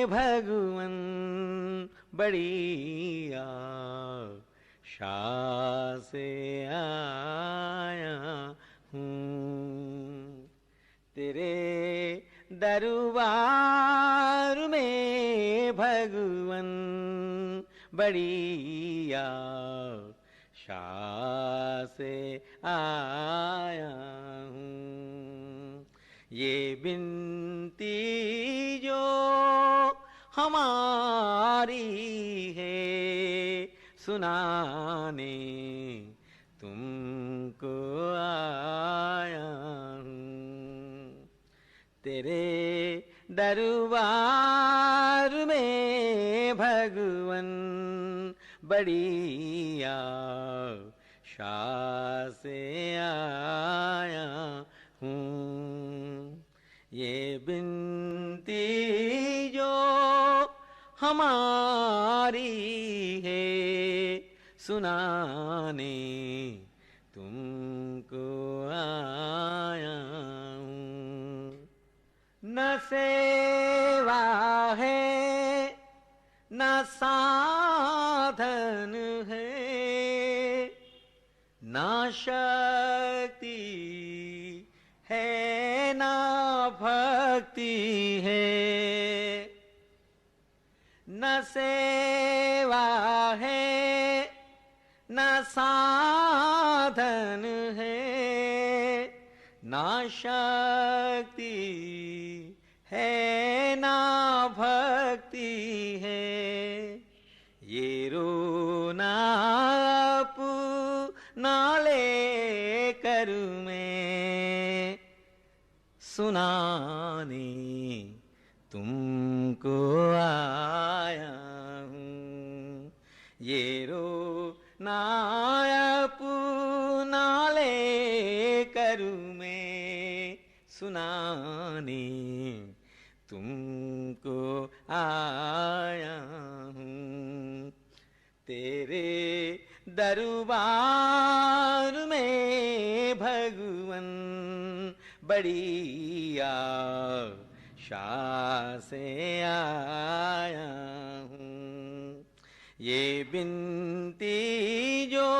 भगवन बड़ी आशा से आया हूँ। तेरे दरबार में भगवन बड़ी आशा से आया हूँ। ये बिनती जो हमारी है सुनाने तुमको आया हूँ। तेरे दरबार में भगवन बड़ी आशा से आया हूँ। ये बिनती जो हमारी है सुनाने तुमको आया हूँ। न सेवा है न साधन है न शक्ति है न भक्ति है। न सेवा है न साधन है न शक्ति है न भक्ति है। ये रोना अपना ले कर मैं सुनाने तुमको आया हूँ। ये रोना अपना ले कर मैं सुनाने तुमको आया हूँ। तेरे दरबार में भगवन बड़ी आशा से आया हूँ। ये बिनती जो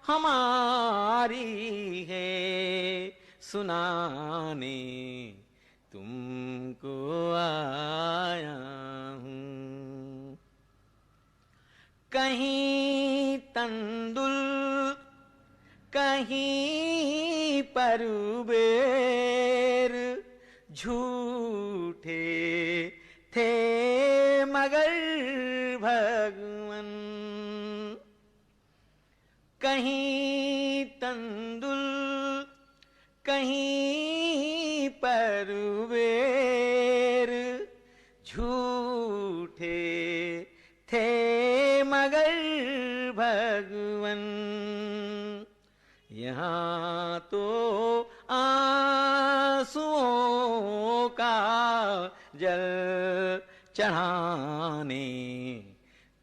हमारी है सुनाने तुमको आया हूँ। कहीं तंदुल कहीं परबेर झूठे थे मगर भगवन। कहीं तंदुल कहीं परबेर झूठे थे मगर भगवन। यहाँ तो आंसुओं का जल चढ़ाने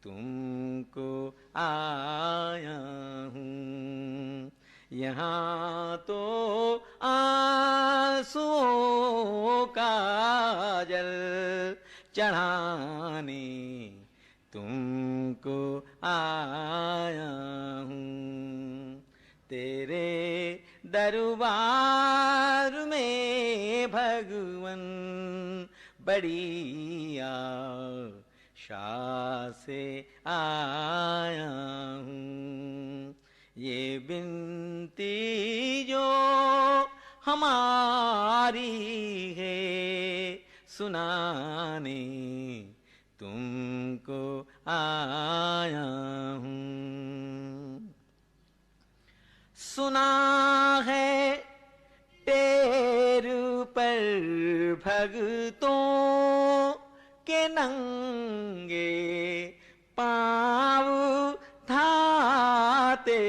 तुमको आया हूँ। यहाँ तो आंसुओं का जल चढ़ाने तुमको आया हूँ। तेरे दरबार में भगवन बड़ी आशा से आया हूँ। ये बिनती जो हमारी है सुनाने तुमको आया हूँ। सुना है टेर पर भगतों के नंगे पाँव धाते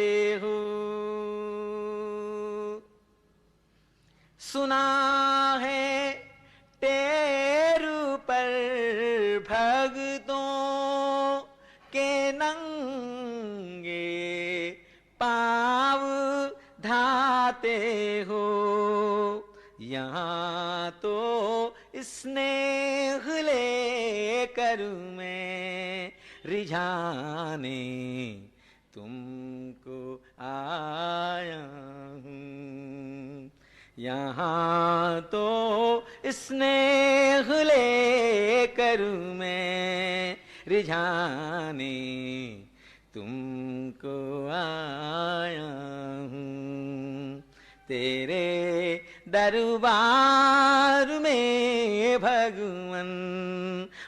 हो। सुना है टेर पर भगतों के नंगे पाँव धाते हो। यहाँ तो स्नेह ले करूं मैं रिझाने तुमको आया हूँ। यहाँ तो स्नेह ले करूं मैं रिझाने तुमको आया हूँ। तेरे दरबार में भगवन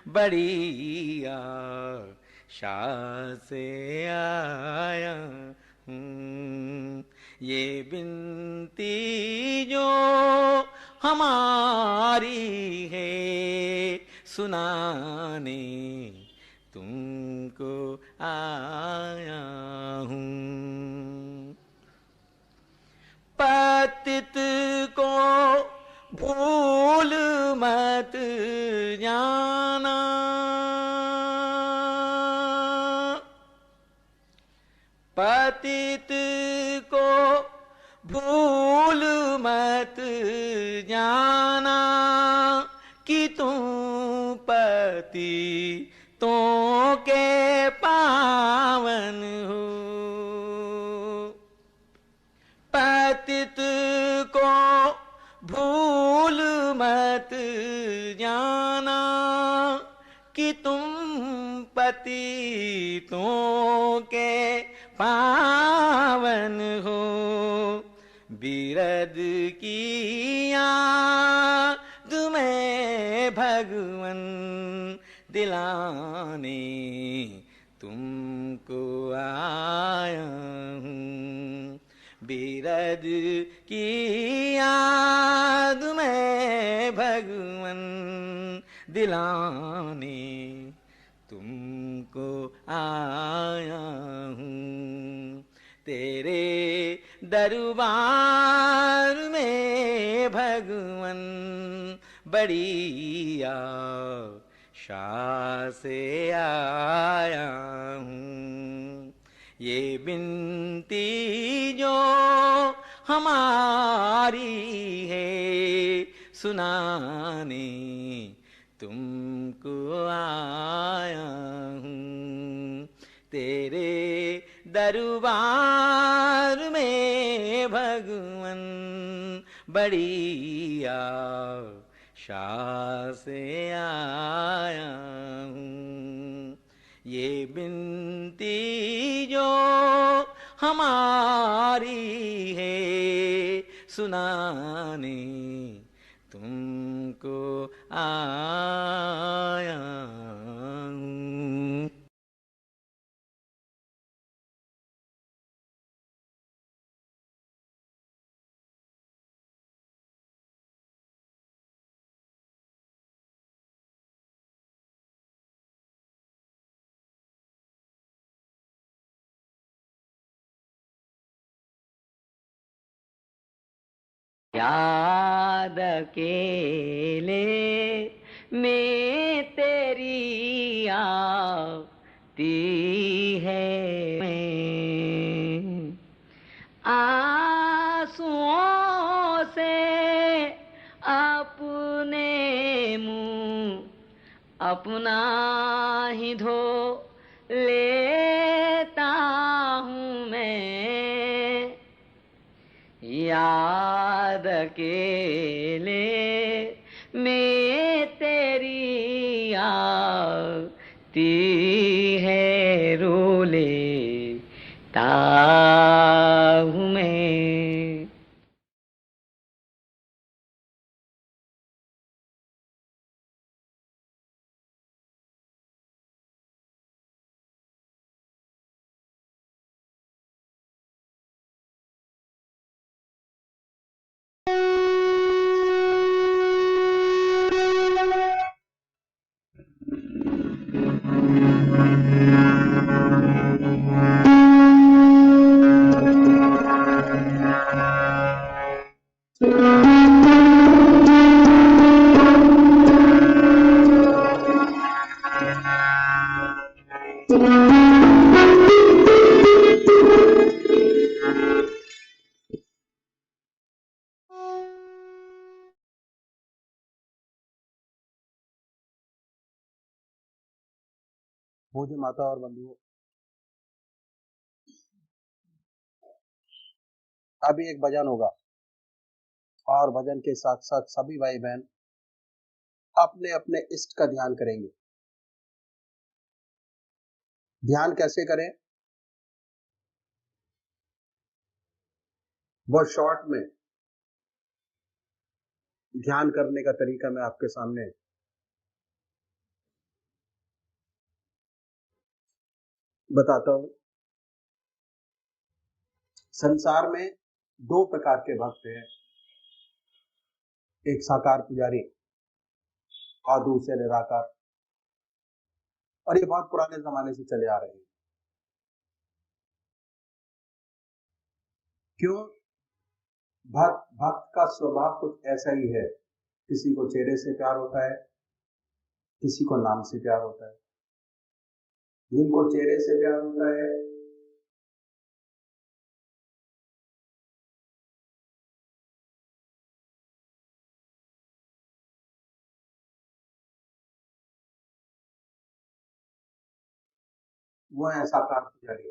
बड़ी आशा से आया हूँ। ये बिनती जो हमारी है सुनाने तुमको आया हूँ। पतित को भूल मत जाना, पतित को भूल मत जाना कि तुम पतितों के पावन हो। पतित को भूल मत जाना कि तुम पतितों के पावन हो। बिरद की याद में भगवन दिलाने तुमको आया हूँ। बिरद की याद में भगवन दिलाने तुमको आया हूँ। तेरे दरबार में भगवन बड़ी आशा से आया हूँ। ये बिनती जो हमारी है सुनाने तुमको आया हूँ। तेरे दरबार में भगवन बड़ी आशा से आया हूँ। ये बिनती जो हमारी है सुनाने तुमको आया हूँ। याद अकेले में तेरी आती है, आंसुओं से अपने मुंह अपना ही धो लेता हूँ मैं। याद अकेले में तेरी आती है, रो लेता हूँ मैं। पूज्य माता और बंधुओं, अभी एक भजन होगा और भजन के साथ साथ सभी भाई बहन अपने अपने इष्ट का ध्यान करेंगे। ध्यान कैसे करें, वो शॉर्ट में ध्यान करने का तरीका मैं आपके सामने बताता हूं। संसार में दो प्रकार के भक्त हैं, एक साकार पुजारी और दूसरे निराकार, और ये बहुत पुराने जमाने से चले आ रहे हैं। क्यों? भक्त का स्वभाव कुछ ऐसा ही है, किसी को चेहरे से प्यार होता है, किसी को नाम से प्यार होता है। जिनको चेहरे से प्यार होता है वो है साकार पुजारी,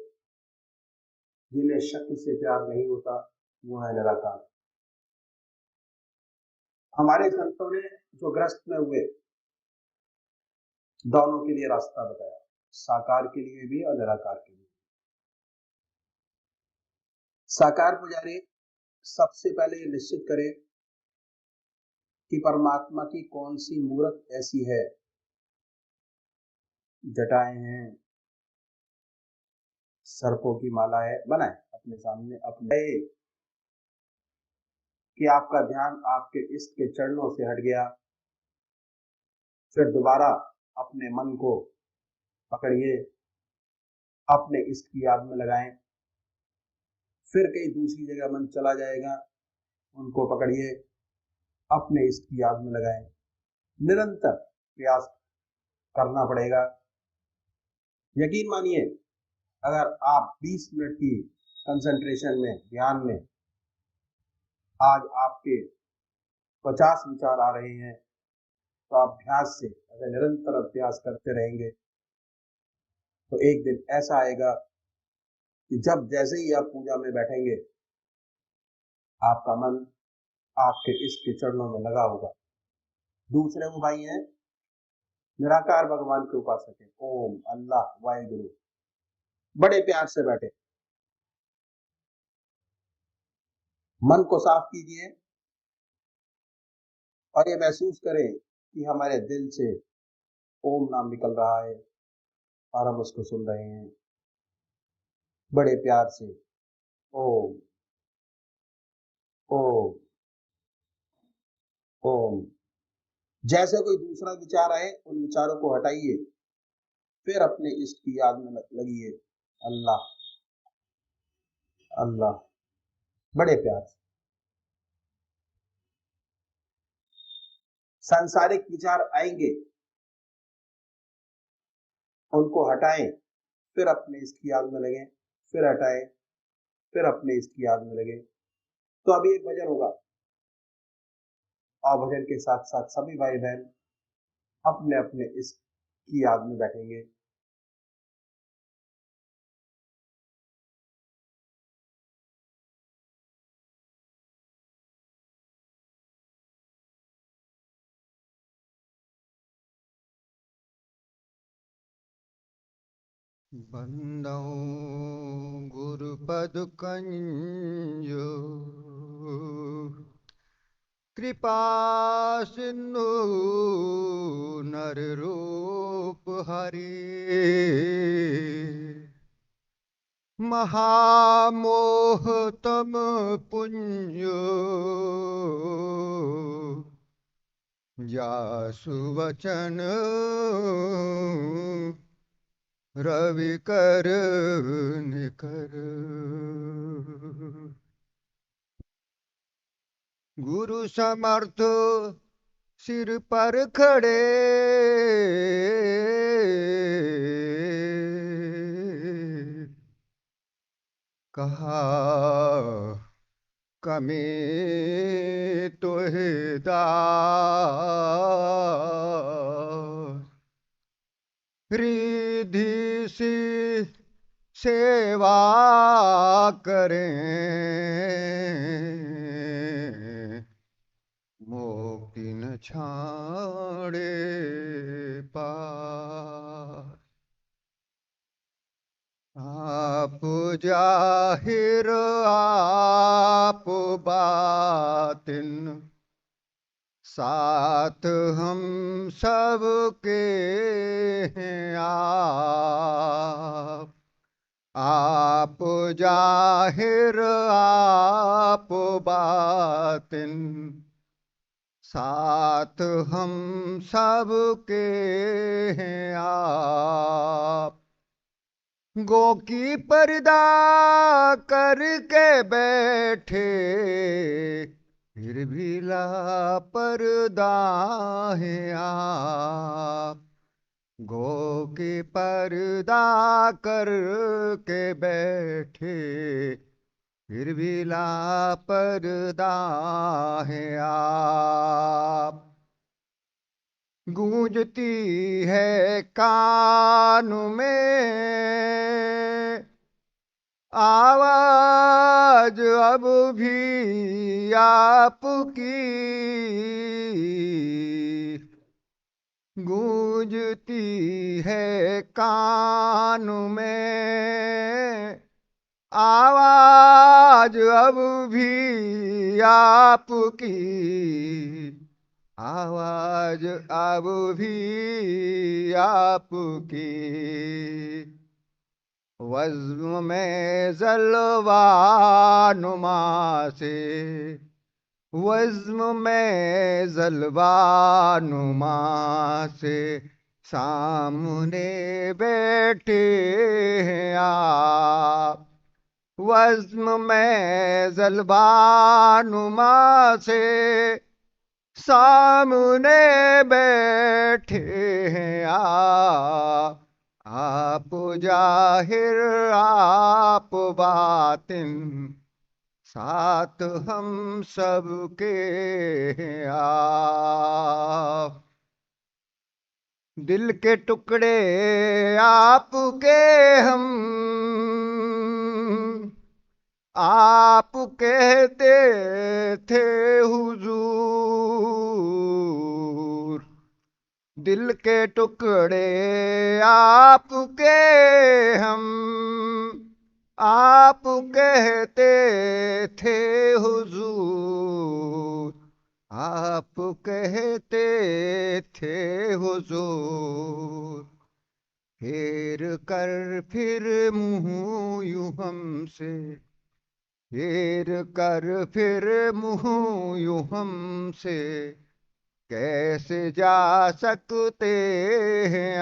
जिन्हें शक्ल से प्यार नहीं होता वो है निराकार। हमारे संतों ने जो ग्रस्त में हुए दोनों के लिए रास्ता बताया, साकार के लिए भी और निराकार के लिए। साकार पुजारी सबसे पहले ये निश्चित करे कि परमात्मा की कौन सी मूर्त ऐसी है, जटाएं हैं, सर्पों की माला है, बनाए अपने सामने अपने कि आपका ध्यान आपके इष्ट के चरणों से हट गया। फिर दोबारा अपने मन को पकड़िए, अपने इष्ट की याद में लगाएं। फिर कहीं दूसरी जगह मन चला जाएगा, उनको पकड़िए, अपने इष्ट की याद में लगाएं। निरंतर प्रयास करना पड़ेगा। यकीन मानिए, अगर आप 20 मिनट की कंसंट्रेशन में, ध्यान में आज आपके 50 विचार आ रहे हैं, तो अभ्यास से अगर निरंतर अभ्यास करते रहेंगे तो एक दिन ऐसा आएगा कि जब जैसे ही आप पूजा में बैठेंगे, आपका मन आपके इष्ट के चरणों में लगा होगा। दूसरे वो भाई हैं निराकार भगवान के उपासक है, ओम, अल्लाह, वाहिगुरु, बड़े प्यार से बैठे, मन को साफ कीजिए और ये महसूस करें कि हमारे दिल से ओम नाम निकल रहा है और हम उसको सुन रहे हैं बड़े प्यार से। ओम ओम ओम। जैसे कोई दूसरा विचार आए, उन विचारों को हटाइए, फिर अपने इष्ट की याद में लगिए, अल्लाह अल्लाह, बड़े प्यार से। सांसारिक विचार आएंगे, उनको हटाएं, फिर अपने इष्ट की याद में लगे, फिर हटाएं, फिर अपने इष्ट की याद में लगे। तो अभी एक भजन होगा और भजन के साथ साथ सभी भाई बहन अपने अपने इष्ट की याद में बैठेंगे। बंदौ गुरुपद कंजो कृपा सिंधु नर रूप हरि महामोह तम पुंजो जासु वचन रवि कर निकर गुरु समर्थ सिर पर खड़े कहा कमी तोहे दास री रिद्धि सी सेवा करें, मुक्ति न छाड़े पार। आप जाहिर आप बातिन, साथ हम सबके हैं आप जाहिर आप बातिन, साथ हम सबके हैं आप। गो की पर्दा करके बैठे, फिर भी लापरदा है आप। गो की पर्दा करके बैठे, फिर भी लापरदा है आप। गूंजती है कान में आवाज अब भी आपकी, गूंजती है कान में आवाज अब भी आपकी, आवाज अब भी आपकी। वज़्म में जलवा नुमा से, वज़्म में जलवा नुमा से सामने बैठे हैं आप। वज़्म में जलवा नुमा से सामने बैठे हैं आप जाहिर आप बातिन, साथ हम सबके हैं आप। दिल के टुकड़े आपके हम, आप कहते थे हुजूर। दिल के टुकड़े आपके हम, आप कहते थे हुजूर। आप कहते थे हुजूर। फेर कर फिर मुँह यूं हमसे, फेर कर फिर मुँह यूं हमसे, कैसे जा सकते हैं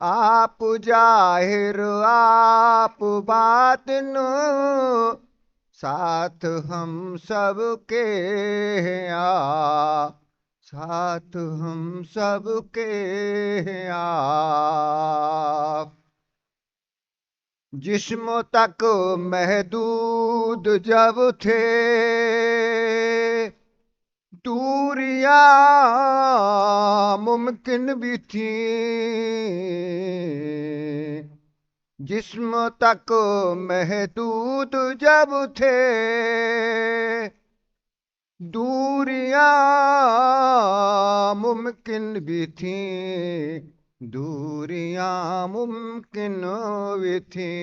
आप जाहिर आप बातिन, साथ हम सबके हैं साथ हम सबके हैं आप। जिस्म तक महदूद जब थे, दूरियां मुमकिन भी थी। जिस्म तक महदूद जब थे, दूरियां मुमकिन भी थी। दूरियां मुमकिन भी थी।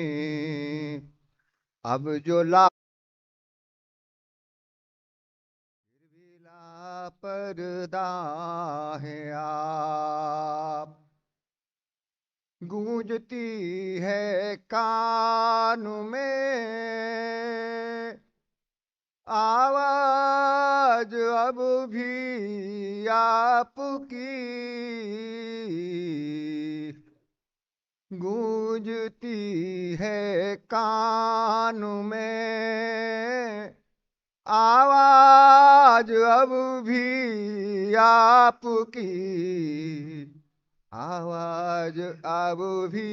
अब जो लापरदा है आप। गूंजती है कान में आवाज अब भी आपकी, गूंजती है कान में आवाज अब भी आपकी, आवाज अब भी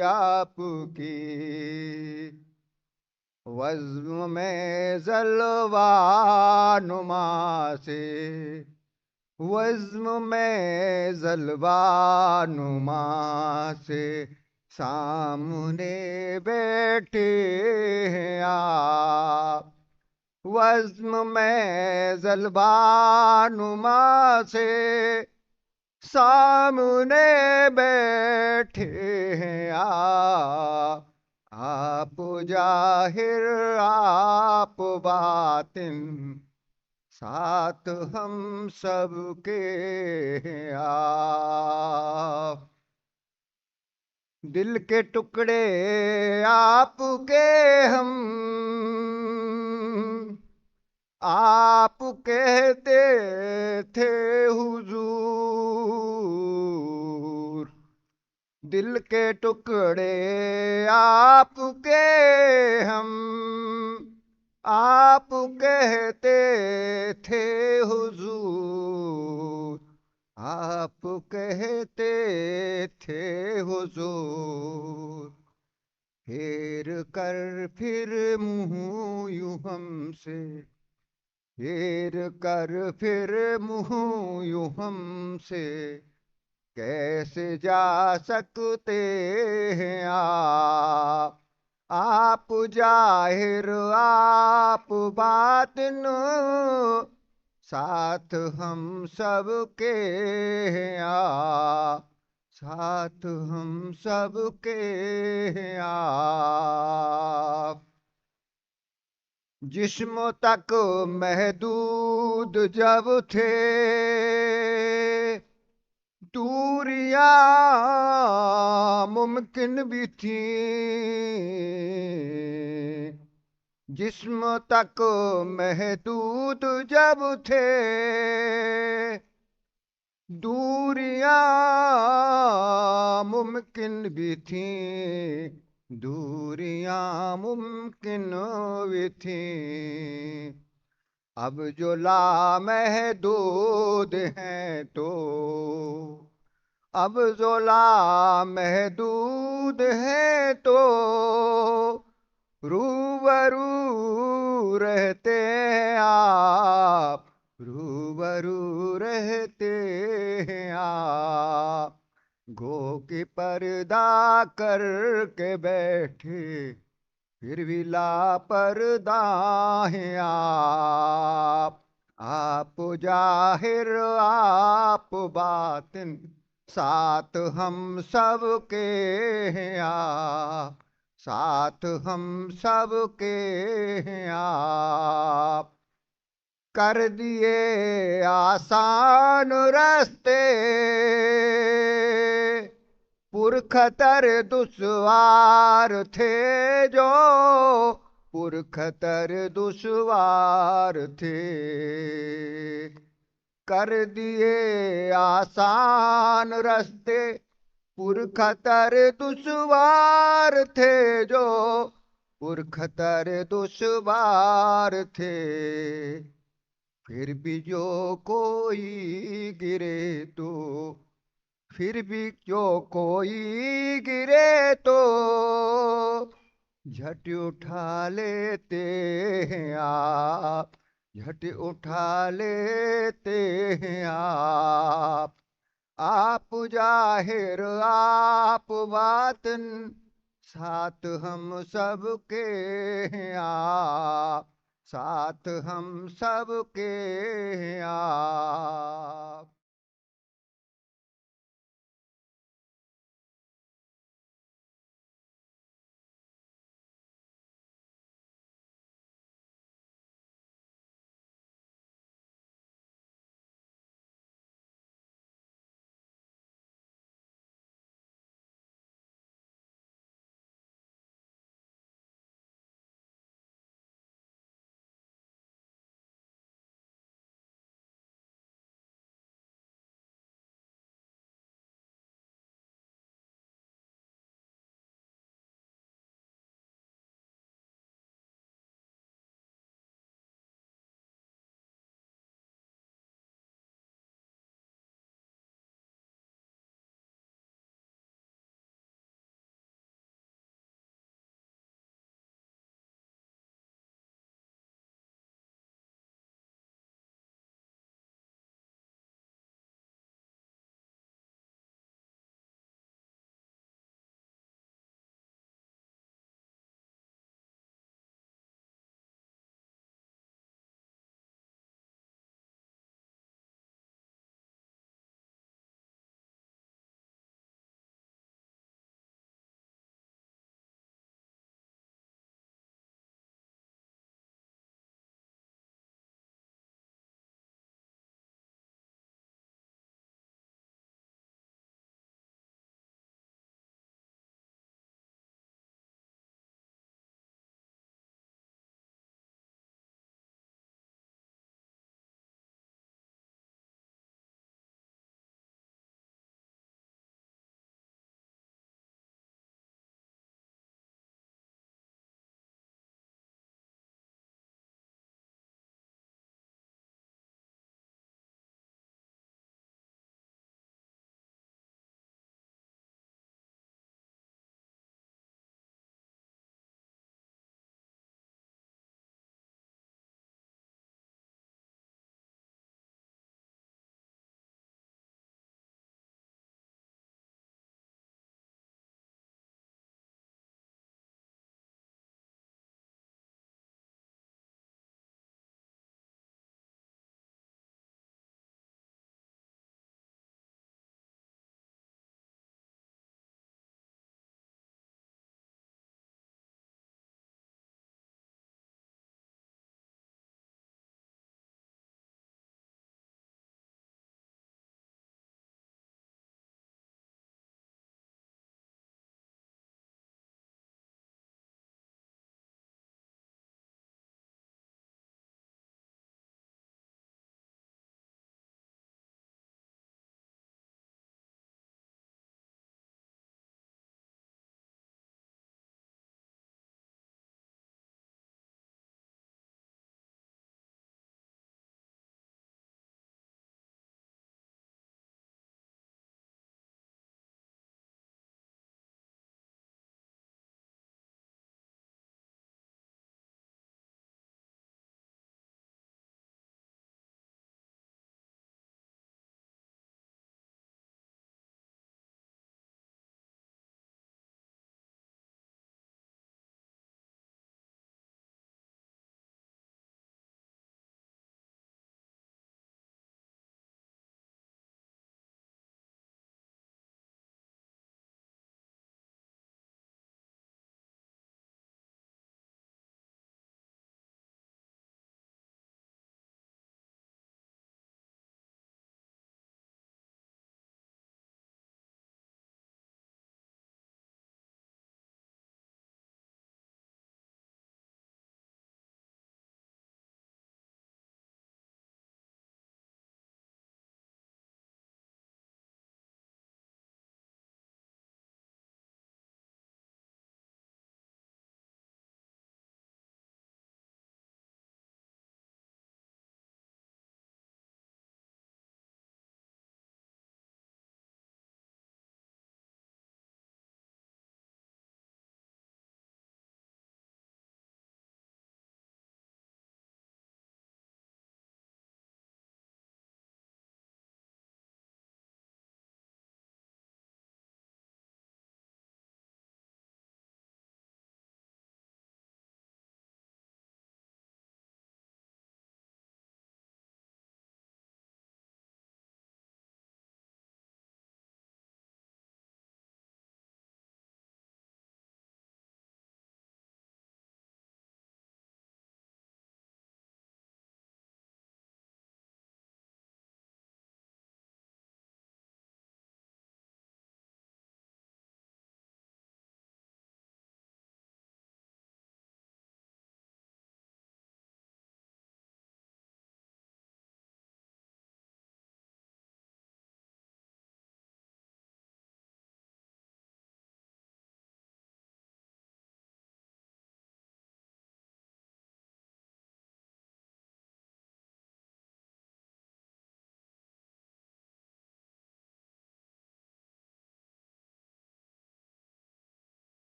आपकी। वज़्म में जलवा नुमा से, वज़्म में जलवा नुमा से सामने बैठे हैं आप। वज़्म में जलवा नुमा से सामने बैठे हैं आप जाहिर आप बातिन साथ हम सबके हैं आप। दिल के टुकड़े आपके हम, आप कहते थे हुजूर। दिल के टुकड़े आपके हम, आप कहते थे हुजूर। आप कहते थे हुजूर। फेर कर फिर मुँह यूं हमसे, फेर कर फिर मुँह यूं हमसे, कैसे जा सकते हैं आप जाहिर आप बातिन साथ हम सबके हैं साथ हम सबके हैं आप। जिस्म तक महदूद जब थे दूरियां मुमकिन भी थी। जिस्म तक महदूद जब थे दूरियां मुमकिन भी थी। दूरियां मुमकिन भी थी। अब जो लामहदूद हैं तो, अब जो लामहदूद हैं तो रूबरू रहते हैं आप, रूबरू रहते हैं आप। गो के पर्दा करके बैठे फिर भी लापरदा हैं आप जाहिर आप बातिन साथ हम सबके हैं साथ हम सबके हैं आप। कर दिए आसान रास्ते पुरखतर दुश्वार थे जो, पुरखतर दुश्वार थे। कर दिए आसान रास्ते पुरखतर दुश्वार थे जो, पुरखतर दुश्वार थे। फिर भी जो कोई गिरे तो, फिर भी जो कोई गिरे तो झट उठा लेते हैं आप, झट उठा लेते हैं आप जाहिर आप बातिन साथ हम सबके हैं साथ हम सबके हैं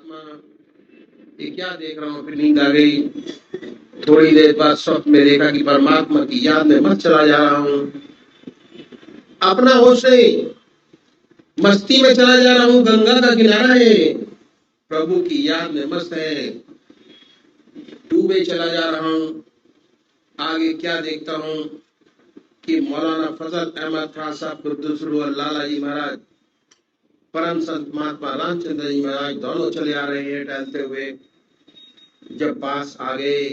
परमात्मा, ये क्या देख रहा हूँ। फिर नींद आ गई। थोड़ी देर बाद स्वप्न में देखा कि परमात्मा की याद में मस्त चला जा रहा हूँ। अपना होश नहीं, मस्ती में चला जा रहा हूँ। गंगा का किनारा है, प्रभु की याद में मस्त है, डूबे चला जा रहा हूँ। आगे क्या देखता हूँ कि मौलाना फजल अहमद खान साहब कुद्दुसरुह लाला जी महाराज, परम संत महात्मा रामचंद्र जी महाराज दोनों चले आ रहे हैं टहलते हुए। जब पास आ गए,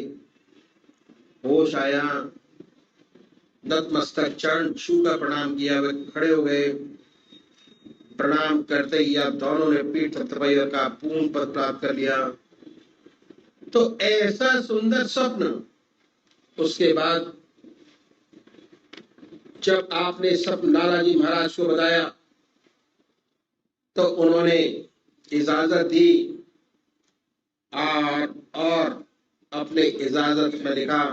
होश आया, नतमस्तक चरण छू कर प्रणाम किया। वे खड़े हो गए। प्रणाम करते ही आप दोनों ने पीठ थपथपाई और कहा पूर्ण पद प्राप्त कर लिया। तो ऐसा सुंदर स्वप्न। उसके बाद जब आपने स्वप्न लाला जी महाराज को बताया तो उन्होंने इजाजत दी और अपने इजाजत में लिखा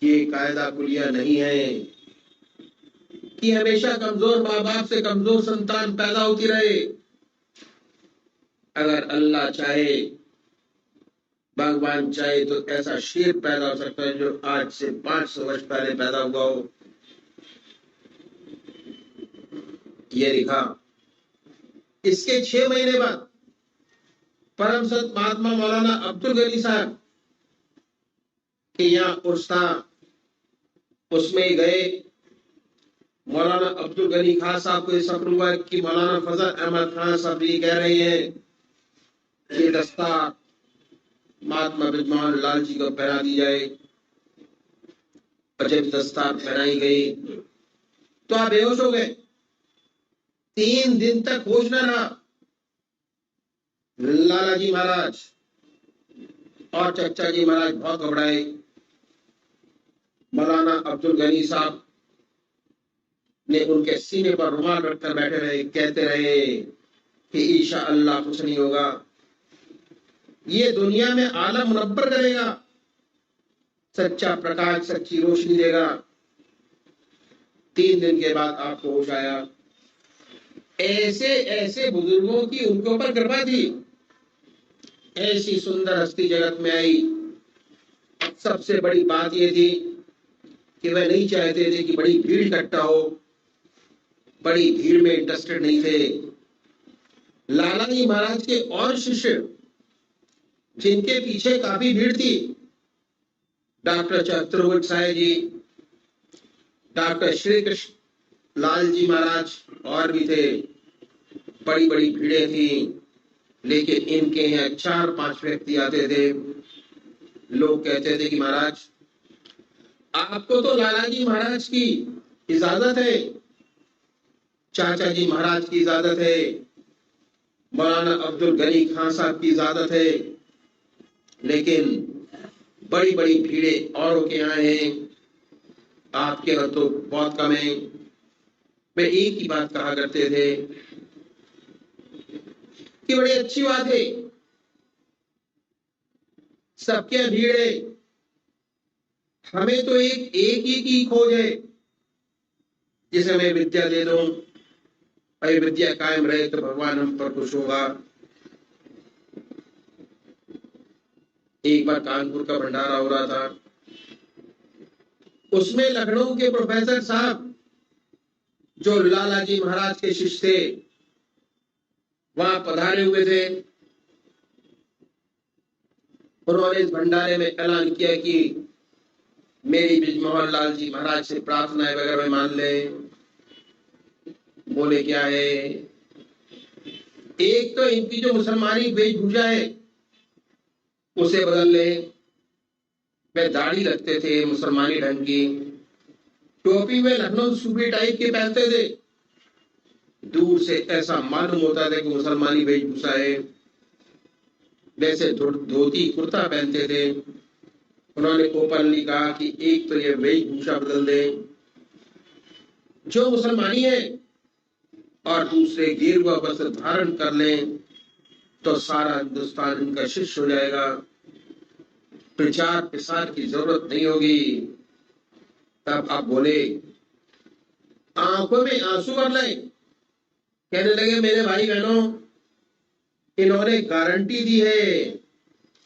कि ये कायदा कुलिया नहीं है कि हमेशा कमजोर माँ बाप से कमजोर संतान पैदा होती रहे। अगर अल्लाह चाहे, भगवान चाहे तो ऐसा शेर पैदा हो सकता है जो आज से 500 वर्ष पहले पैदा हुआ हो। ये लिखा। इसके 6 महीने बाद परम संत महात्मा मौलाना अब्दुल गनी साहब के यहाँ उर्स था, उसमें गए। मौलाना अब्दुल गनी खान साहब को सफर हुआ कि मौलाना फजल अहमद खान साहब ये कह रहे हैं कि दस्तार महात्मा बिजमोहन लाल जी को पहना दी जाए। और जब दस्तार पहनाई गई तो आप बेहोश हो गए। 3 दिन तक होश न रहा। लाला जी महाराज और चचा जी महाराज बहुत घबराए। मौलाना अब्दुल गनी साहब ने उनके सीने पर रुमाल रखकर बैठे रहे, कहते रहे कि ईशा अल्लाह कुछ नहीं होगा, ये दुनिया में आलम मुनव्वर करेगा, सच्चा प्रकाश सच्ची रोशनी देगा। 3 दिन के बाद आपको होश आया। ऐसे ऐसे बुजुर्गों की उनके ऊपर कृपा थी। ऐसी सुंदर हस्ती जगत में आई। सबसे बड़ी बात यह थी कि वह नहीं चाहते थे कि बड़ी भीड़ इकट्ठा हो, बड़ी भीड़ में इंटरेस्टेड नहीं थे। लाला जी महाराज के और शिष्य जिनके पीछे काफी भीड़ थी, डॉक्टर चतुर्भुज साहेब जी, डॉक्टर श्री कृष्ण लाल जी महाराज और भी थे। बड़ी बड़ी भीड़ें थी, लेकिन इनके यहाँ 4-5 व्यक्ति आते थे। लोग कहते थे कि महाराज आपको तो लाला जी महाराज की इजाजत है, चाचा जी महाराज की इजाजत है, मौलाना अब्दुल गनी खान साहब की इजाजत है, लेकिन बड़ी बड़ी भीड़ें औरों के यहाँ हैं, आपके यहाँ तो बहुत कम है। वे एक ही बात कहा करते थे कि बड़ी अच्छी बात है, सबके भीड़ है, हमें तो एक ही की खोज है जिसे मैं विद्या दे दूं। अरे विद्या कायम रहे तो भगवान हम पर खुश होगा। एक बार कानपुर का भंडारा हो रहा था, उसमें लखनऊ के प्रोफेसर साहब जो लाला जी महाराज के शिष्य थे वहां पधारे हुए थे। उन्होंने इस भंडारे में ऐलान किया कि मेरी बिजमोहन लाल जी महाराज से प्रार्थना है वगैरह मान ले। बोले क्या है? एक तो इनकी जो मुसलमानी वेशभूषा है उसे बदल ले। वे दाढ़ी रखते थे मुसलमानी ढंग की, टोपी में लखनऊ सूबे टाइप के पहनते थे। दूर से ऐसा मालूम होता था कि मुसलमानी वेशभूषा है। वैसे धोती कुर्ता पहनते थे। उन्होंने ओपनली कहा कि एक तो ये वेशभूषा बदल दे जो मुसलमानी है, और दूसरे गेरुआ वस्त्र धारण कर लें तो सारा हिंदुस्तान इनका शिष्य हो जाएगा, प्रचार प्रसार की जरूरत नहीं होगी। तब आप बोले, आंखों में आंसू भर लाए, कहने लगे मेरे भाई बहनों, इन्होंने गारंटी दी है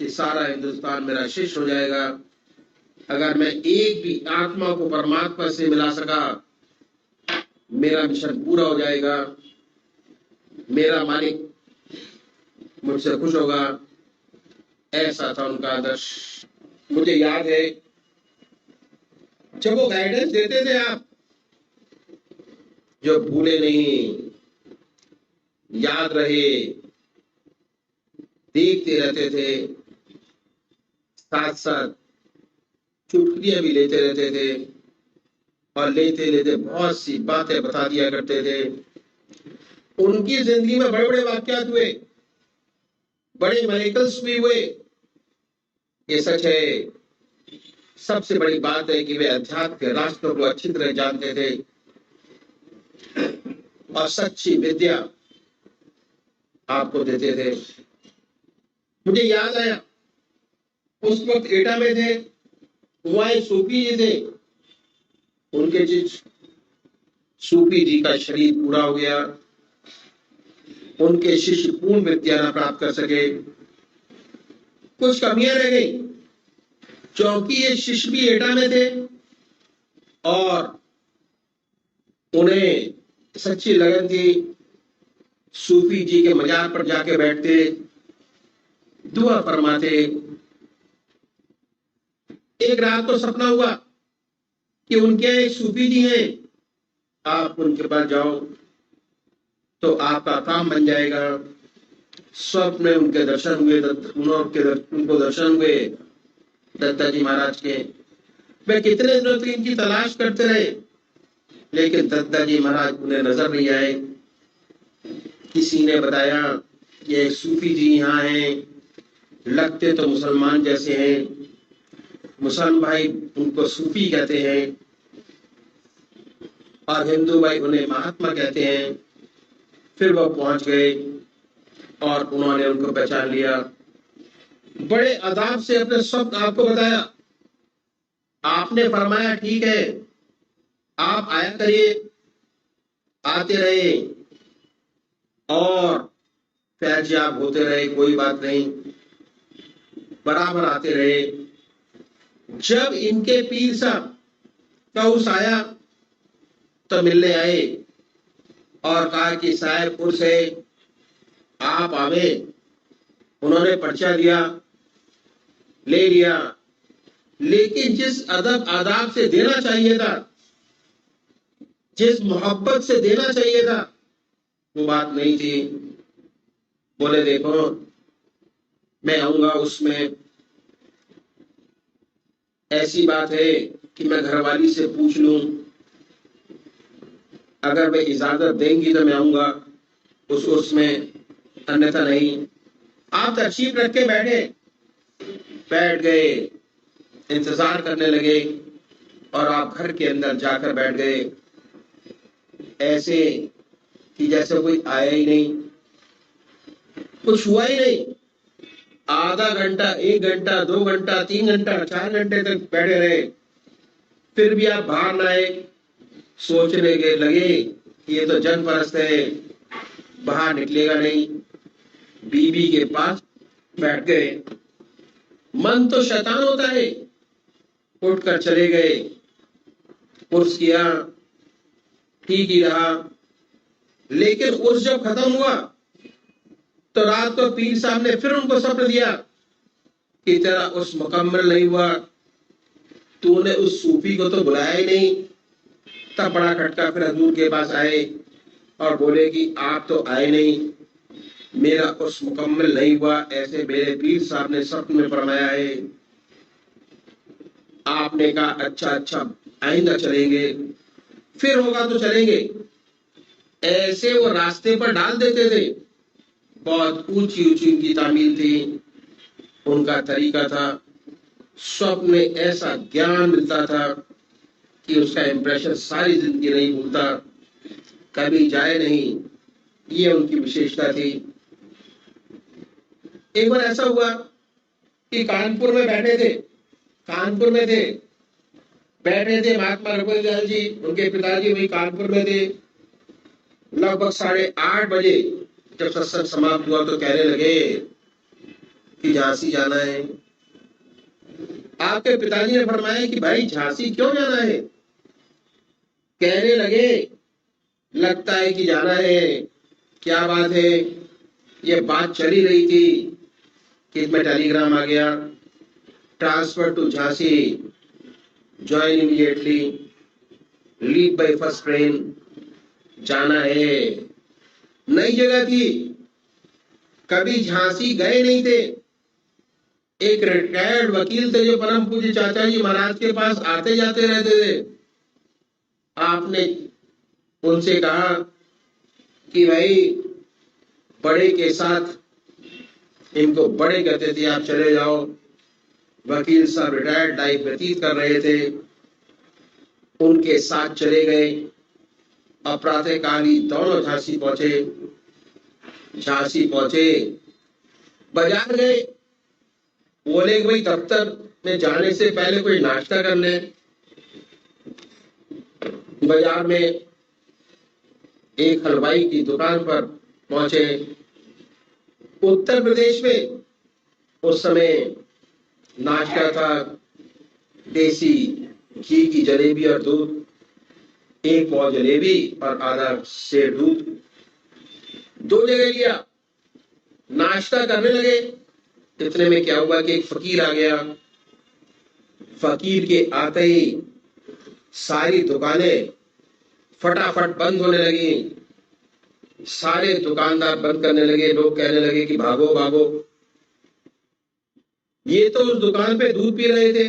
कि सारा हिंदुस्तान मेरा शिष्य हो जाएगा अगर मैं एक भी आत्मा को परमात्मा से मिला सका। मेरा मिशन पूरा हो जाएगा, मेरा मालिक मुझसे खुश होगा। ऐसा था उनका आदर्श। मुझे याद है जब वो गाइडेंस देते थे, आप जो भूले नहीं, याद रहे, देखते रहते थे, साथ साथ चुटकियां भी लेते रहते थे और लेते लेते बहुत सी बातें बता दिया करते थे। उनकी जिंदगी में बड़े बड़े वाकयात हुए, बड़े मिरेकल्स भी हुए, ये सच है। सबसे बड़ी बात है कि वे अध्यात्म के रास्तों को अच्छी तरह जानते थे और सच्ची विद्या आपको देते थे। मुझे याद आया उस वक्त एटा में थे, वहां एक सूफी जी थे। उनके जिस सूफी जी का शरीर पूरा हो गया, उनके शिष्य पूर्ण विद्या न प्राप्त कर सके, कुछ कमियां रह गई। क्योंकि ये शिष्य भी एटा में थे और उन्हें सच्ची लगन थी, सूफी जी के मजार पर जाके बैठते, दुआ फरमाते। एक रात को सपना हुआ कि उनके एक सूफी जी हैं, आप उनके पास जाओ तो आपका काम बन जाएगा। स्वप्न में उनके दर्शन हुए, उनको दर्शन हुए दत्ता जी महाराज के। वे कितने दिनों तक इनकी तलाश करते रहे, लेकिन दत्ता जी महाराज उन्हें नजर नहीं आए। किसी ने बताया कि एक सूफी जी यहाँ हैं, लगते तो मुसलमान जैसे हैं, मुसलमान भाई उनको सूफी कहते हैं और हिंदू भाई उन्हें महात्मा कहते हैं। फिर वो पहुंच गए और उन्होंने उनको पहचान लिया। बड़े अदाब से अपने स्वप्न आपको बताया। आपने फरमाया ठीक है, आप आया करिए। आते रहे और फैजियाब होते रहे, कोई बात नहीं, बराबर आते रहे। जब इनके पीर साहब का उस आया तो मिलने आए और कहा कि साहेबपुर से आप आवे। उन्होंने पर्चा दिया, ले लिया, लेकिन जिस अदब आदाब से देना चाहिए था, जिस मोहब्बत से देना चाहिए था, वो बात नहीं थी। बोले देखो मैं आऊंगा, उसमें ऐसी बात है कि मैं घरवाली से पूछ लूं, अगर वे इजाजत देंगी तो मैं आऊंगा उसमें, अन्यथा नहीं। आप तशरीफ रख के बैठ गए, इंतजार करने लगे और आप घर के अंदर जाकर बैठ गए, ऐसे कि जैसे कोई आया ही नहीं, कुछ हुआ ही नहीं। आधा घंटा, 1 घंटा, 2 घंटा, 3 घंटा, 4 घंटे तक बैठे रहे, फिर भी आप बाहर ना आए। सोचने के लगे कि ये तो जन परस्त है, बाहर निकलेगा नहीं। बीबी के पास बैठ गए। मन तो शैतान होता है, उठकर चले गए, उर्स किया, ठीक ही रहा। लेकिन उर्स जब खत्म हुआ तो रात को पीर साहब ने फिर उनको सपना दिया कि तेरा उर्स मुकम्मल नहीं हुआ, तूने उस सूफी को तो बुलाया ही नहीं। तब बड़ा खटका। फिर हजूर के पास आए और बोले कि आप तो आए नहीं, मेरा उर्स मुकम्मल नहीं हुआ, ऐसे मेरे पीर साहब ने सपने में फरमाया है। आपने कहा अच्छा अच्छा, आइंदा चलेंगे, फिर होगा तो चलेंगे। ऐसे वो रास्ते पर डाल देते थे। बहुत ऊंची ऊंची उनकी तामील थी, उनका तरीका था। स्वप्न में ऐसा ज्ञान मिलता था कि उसका इंप्रेशन सारी जिंदगी नहीं भूलता, कभी जाए नहीं। ये उनकी विशेषता थी। एक बार ऐसा हुआ कि कानपुर में बैठे थे, महात्मा रघुवीर दयाल जी, उनके पिताजी वही कानपुर में थे। लगभग 8:30 बजे जब सत्संग समाप्त हुआ तो कहने लगे कि झांसी जाना है। आपके पिताजी ने फरमाया कि भाई झांसी क्यों जाना है? कहने लगे लगता है कि जाना है। क्या बात है? ये बात चली रही थी कि इसमें टेलीग्राम आ गया, transfer to Jhansi, join immediately, leave by first train, जाना है। नई जगह थी, कभी झांसी गए नहीं थे। एक रिटायर्ड वकील थे जो परम पूज्य चाचा जी महाराज के पास आते जाते रहते थे। आपने उनसे कहा कि भाई बड़े के साथ, इनको बड़े कहते थे, आप चले जाओ। वकील साहब रिटायर्ड लाइफ व्यतीत कर रहे थे, उनके साथ चले गए। और प्रातःकाल ही दोनों झांसी पहुंचे। झांसी पहुंचे, बाजार गए, बोले कि भाई दफ्तर में जाने से पहले कोई नाश्ता कर ले। बाजार में एक हलवाई की दुकान पर पहुंचे। उत्तर प्रदेश में उस समय नाश्ता था देसी घी की जलेबी और दूध, एक पाव जलेबी और आधा सेर दूध, 2 जगह लिया। नाश्ता करने लगे। इतने में क्या हुआ कि एक फकीर आ गया। फकीर के आते ही सारी दुकानें फटाफट बंद होने लगी। सारे दुकानदार बंद करने लगे। लोग कहने लगे कि भागो भागो। ये तो उस दुकान पे दूध पी रहे थे।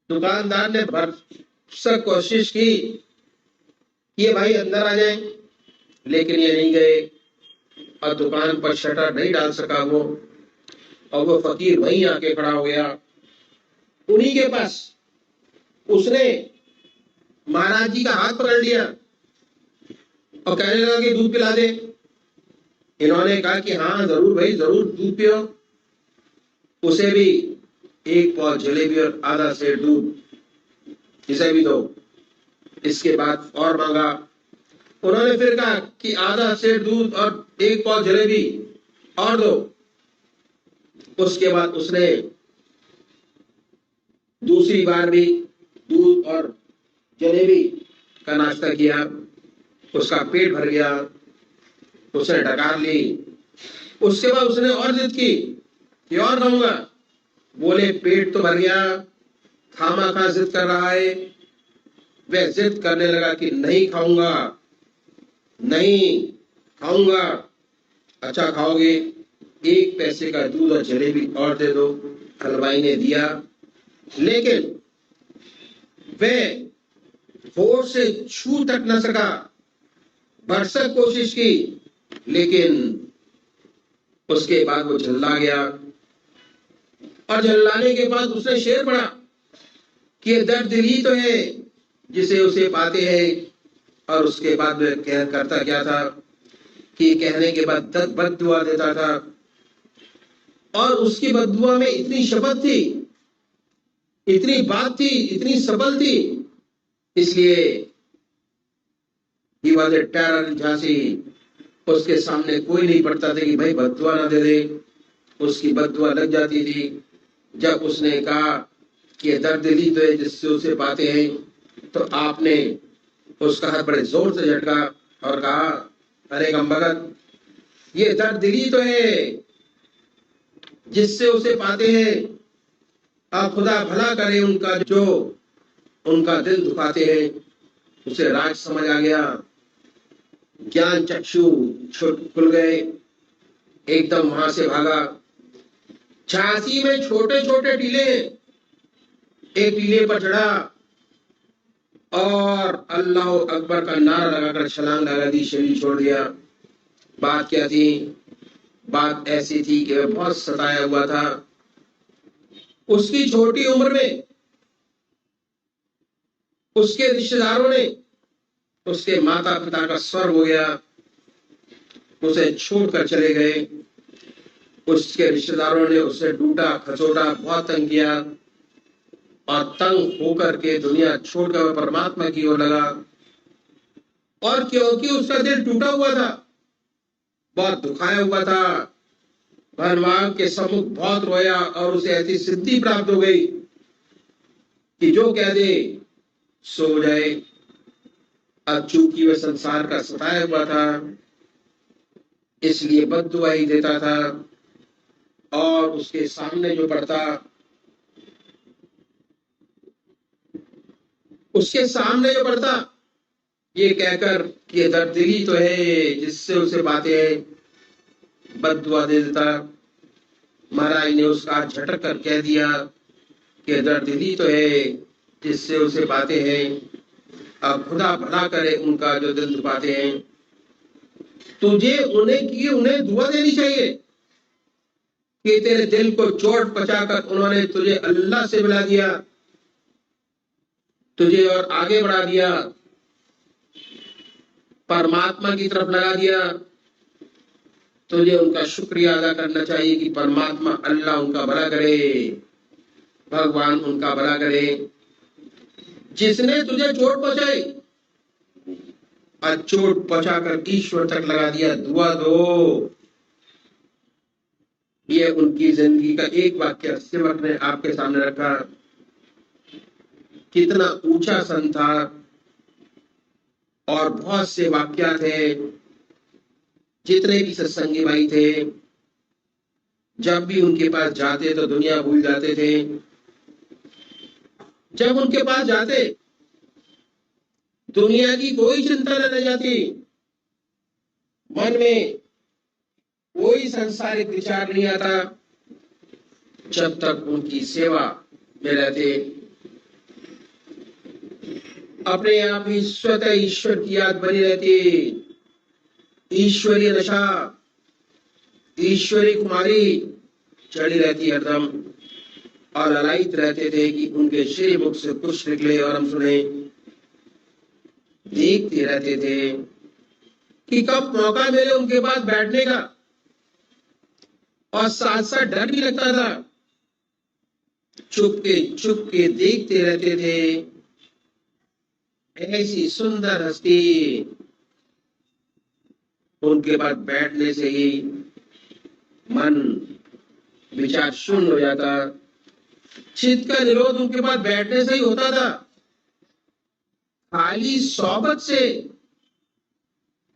दुकानदार ने भरसक कोशिश की कि ये भाई अंदर आ जाएं, लेकिन ये नहीं गए और दुकान पर शटर नहीं डाल सका वो। और वो फकीर वहीं आके खड़ा हो गया उन्हीं के पास। उसने महाराज जी का हाथ पकड़ लिया और कहने लगा कि दूध पिला दे। इन्होंने कहा कि हाँ जरूर भाई, जरूर दूध पियो। उसे भी एक पाव जलेबी और आधा सेर दूध, इसे भी दो। इसके बाद और मांगा। उन्होंने फिर कहा कि आधा सेर दूध और एक पाव जलेबी और दो। उसके बाद उसने दूसरी बार भी दूध और जलेबी का नाश्ता किया। उसका पेट भर गया, उसने डकार ली। उसके बाद उसने और जिद की कि और खाऊंगा। बोले पेट तो भर गया, खामा खा जिद कर रहा है। वह जिद करने लगा कि नहीं खाऊंगा, नहीं खाऊंगा। अच्छा खाओगे, 1 पैसे का दूध और जलेबी और दे दो। हलवाई ने दिया, लेकिन वह होठ से छू तक न सका। भरसक कोशिश की, लेकिन उसके बाद वो झल्ला गया। और झल्लाने के बाद उसने शेर पड़ा कि ये दर्द दिल ही तो है जिसे उसे पाते हैं। और उसके बाद वह करता क्या था कि कहने के बाद बद्दुआ देता था। और उसकी बद्दुआ में इतनी शपथ थी, इतनी बात थी, इतनी सबल थी, इसलिए he was a terror Jhansi. उसके सामने कोई नहीं पड़ता था कि भाई बद्दुआ ना दे दे। उसकी बद्दुआ लग जाती थी। जब उसने कहा कि दर्द दिली तो है जिससे उसे पाते हैं, तो आपने उसका हाथ बड़े जोर से झटका और कहा, अरे गम भगत, ये दर्द दिली तो है जिससे उसे पाते हैं। आप खुदा भला करे उनका जो उनका दिल दुखाते हैं। उसे राज समझ आ गया, ज्ञान चक्षु खुल गए। एकदम वहां से भागा। झांसी में छोटे छोटे टीले, एक टीले पर चढ़ा और अल्लाह अकबर का नारा लगाकर छलांग लगा दी, शरीर छोड़ दिया। बात क्या थी? बात ऐसी थी कि वह बहुत सताया हुआ था। उसकी छोटी उम्र में उसके रिश्तेदारों ने, उसके माता पिता का स्वर्ग हो गया, उसे छोड़कर चले गए। उसके रिश्तेदारों ने उसे ढूंढा, खचोटा, बहुत तंग किया और तंग होकर के दुनिया छोड़कर वह परमात्मा की ओर लगा। और क्योंकि उसका दिल टूटा हुआ था, बहुत दुखाया हुआ था, भगवान के सम्मुख बहुत रोया और उसे ऐसी सिद्धि प्राप्त हो गई कि जो कह दे सो जाए। अब चूंकि वह संसार का सताया हुआ था, इसलिए बद्दुआ ही देता था, और उसके सामने जो पड़ता, ये कहकर कि दर्दिली तो है, जिससे उसे बातें बद्दुआ दे देता। महाराज ने उसका झटक कर कह दिया कि दर्दिली तो है, जिससे उसे बातें हैं, अब खुदा भला करे उनका जो दिल दुखाते हैं। तुझे उन्हें दुआ देनी चाहिए कि तेरे दिल को चोट पहुंचाकर उन्होंने तुझे अल्लाह से मिला दिया, तुझे और आगे बढ़ा दिया, परमात्मा की तरफ लगा दिया। तुझे उनका शुक्रिया अदा करना चाहिए कि परमात्मा अल्लाह उनका भला करे, भगवान उनका भला करे, जिसने तुझे चोट पहुंचाई और चोट पहुंचाकर ईश्वर तक लगा दिया। दुआ दो। ये उनकी जिंदगी का एक वाक्य सिमर ने आपके सामने रखा। कितना ऊंचा संत था, और बहुत से वाक्य थे। जितने भी सत्संगी भाई थे, जब भी उनके पास जाते तो दुनिया भूल जाते थे। जब उनके पास जाते, दुनिया की कोई चिंता न रह जाती, मन में कोई सांसारिक विचार नहीं आता, जब तक उनकी सेवा में रहते। अपने आप ही स्वतः ईश्वर की याद बनी रहती, ईश्वरीय नशा, ईश्वरी कुमारी चढ़ी रहती हरदम, और ललायित रहते थे कि उनके श्री मुख से कुछ निकले और हम सुने। देखते रहते थे कि कब मौका मिले उनके पास बैठने का, और साथ साथ डर भी लगता था। चुप के देखते रहते थे। ऐसी सुंदर हस्ती, उनके पास बैठने से ही मन विचार शून्य हो जाता। चित्त का निरोध उनके पास बैठने से ही होता था। खाली सोबत से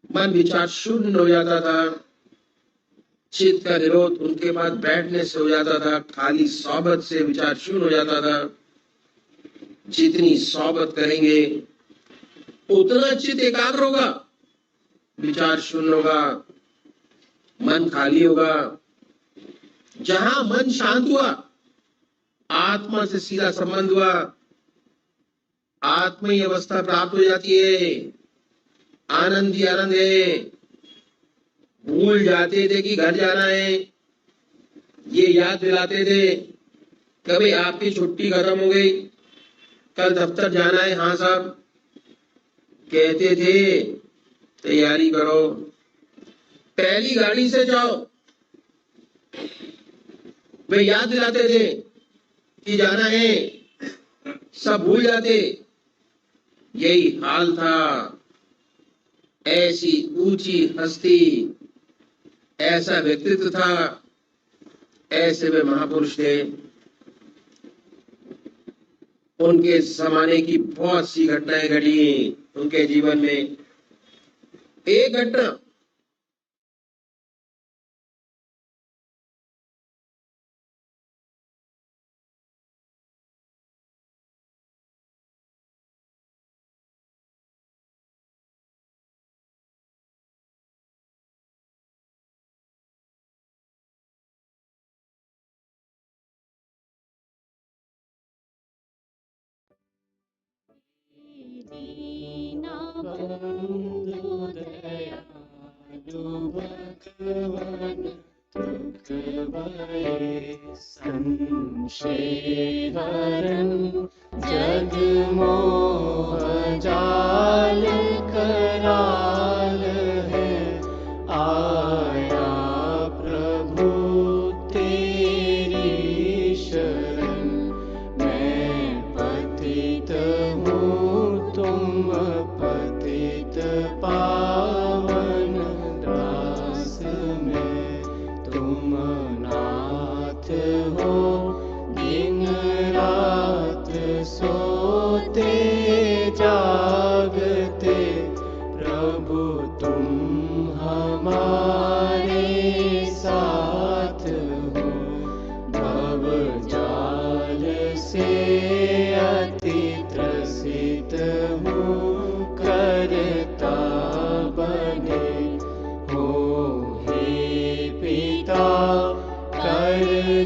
मन विचार शून्य हो जाता था। चित्त का निरोध उनके पास बैठने से हो जाता था। खाली सोबत से विचार शून्य हो जाता था। जितनी सोबत करेंगे उतना चित्त एकाग्र होगा, विचार शून्य होगा, मन खाली होगा। जहां मन शांत हुआ, आत्मा से सीधा संबंध हुआ, आत्मीय अवस्था प्राप्त हो जाती है। आनंद ही आनंद है। भूल जाते थे कि घर जाना है, ये याद दिलाते थे कभी आपकी छुट्टी खत्म हो गई, कल दफ्तर जाना है। हाँ साहब कहते थे, तैयारी करो, पहली गाड़ी से जाओ। वे याद दिलाते थे कि जाना है, सब भूल जाते। यही हाल था। ऐसी ऊंची हस्ती, ऐसा व्यक्तित्व था, ऐसे वे महापुरुष थे। उनके जमाने की बहुत सी घटनाएं घटी उनके जीवन में। एक घटना बंधु दयालु भगवान दुख भये संशय हरन जग मोह जाल कराल है आया प्रभु तेरी शरण मैं पतित हूँ तुम पतित पावन दास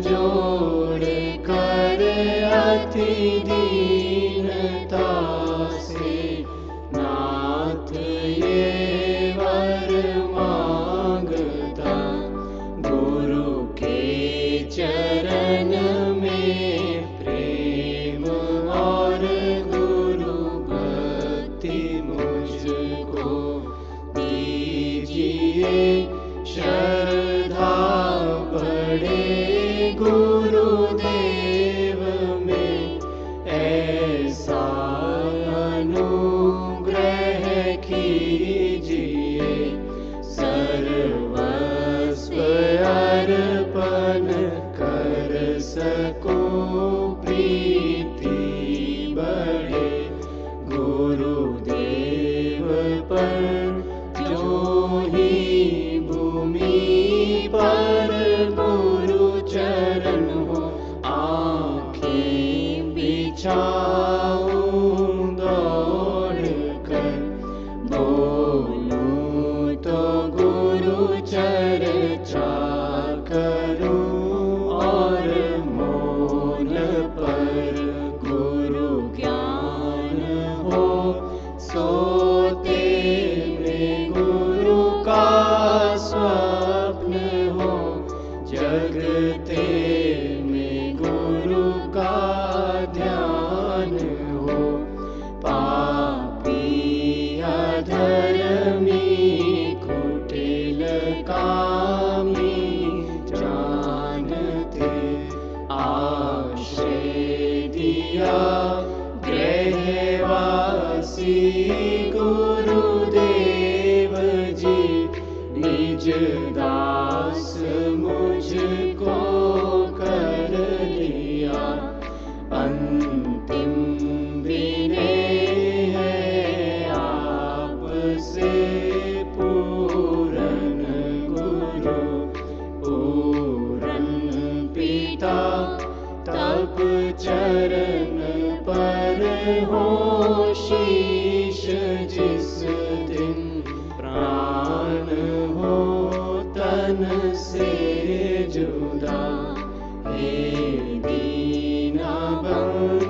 जोड़ कर अति दीनता से नाथ ये वर मांगता, गुरु के चरण में प्रेम और गुरु भक्ति मुझको दीजिए। श्रद्धा बड़े गुरुदेव में ऐसा अनुग्रह कीजिए। सर्वस्व अर्पण कर सकूं प्रीति बढ़े, गुरुदेव पर जो ही भूमि पर गुरु चरण हो, आँखें बिछाऊं दौड़ कर, बोलूं तो गुरु चर्चा करूं और मौन पर गुरु ज्ञान हो। सोते में गुरु का स्वप्न हो, जगते में गुरु का ध्यान हो। पापी अधर्मी कुटिल कामी जानते, आश्रय दिया गृहवासी गुरुदेव जी। निज दास मुझको कर लिया, अंतिम विनय है आपसे पूरन गुरु। पूरन पिता तब चरण पर हो शीश, जिस दिन प्राण हो तन से जुदा। हे दीन बंधु